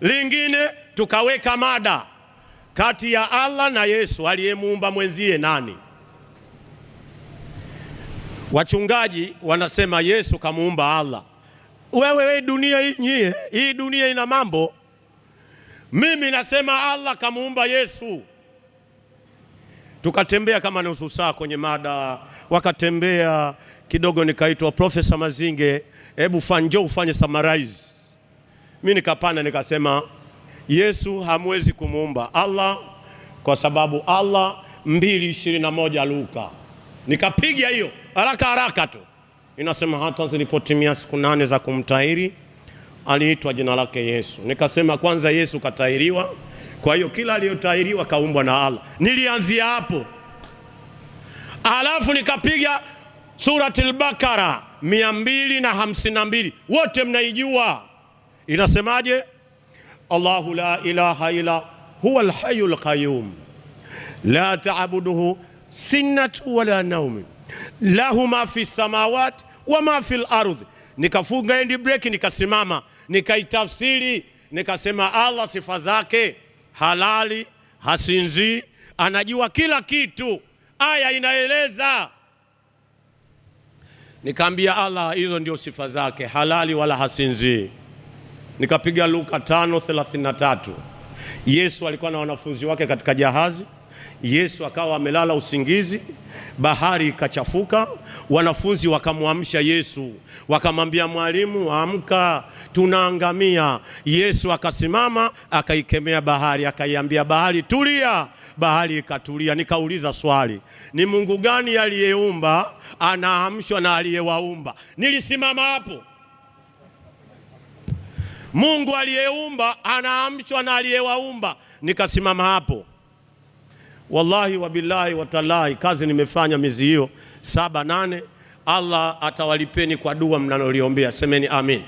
Lingine tukaweka mada kati ya Allah na Yesu, aliyemuumba mwenzie nani? Wachungaji wanasema Yesu kamuumba Allah. Wewe dunia hii dunia ina mambo. Mimi nasema Allah kamuumba Yesu. Tukatembea kama nusu saa kwenye mada, wakatembea kidogo, nikaitwa Profesa Mazinge, hebu njoo ufanye summarize. Mimi nikapanda nikasema Yesu hamwezi kumuumba Allah kwa sababu Allah 2:21 Luka. Nikapiga hiyo haraka tu. Inasema hata zilipotimia siku 8 za kumtahiri aliitwa jina lake Yesu. Nikasema kwanza Yesu katahiriwa, kwa hiyo kila aliyotahiriwa kaumbwa na Allah. Nilianzia hapo. Alafu nikapiga Suratul Bakara 252, wote mnaijua. Inasemaje? Allahu la ilaha illa huwal hayyul qayyum la ta'buduhu sinatu wala naum lahu ma fi samawati wa ma fil ardhi. Nikafunga end break, nikasimama nikaitafsiri, nikasema Allah sifa zake halali, hasinzi, anajua kila kitu. Aya inaeleza. Nikaambia Allah hizo ndio sifa zake, halali wala hasinzi. Nikapiga Luka 5:33. Yesu alikuwa na wanafunzi wake katika jahazi. Yesu akawa amelala usingizi, bahari ikachafuka, wanafunzi wakamwamsha Yesu, wakamwambia mwalimu, amka tunaangamia. Yesu akasimama, akaikemea bahari, akaiambia bahari tulia, bahari ikatulia. Nikauliza swali, ni Mungu gani aliyeumba anaamshwa na aliyewaumba? Nilisimama hapo. Mungu aliyeumba anaamshwa na aliyewaumba. Nikasimama hapo. Wallahi wa billahi wa tallahi, kazi nimefanya miezi hiyo 7-8. Allah atawalipeni kwa dua mnaloliombea. Semeni amin.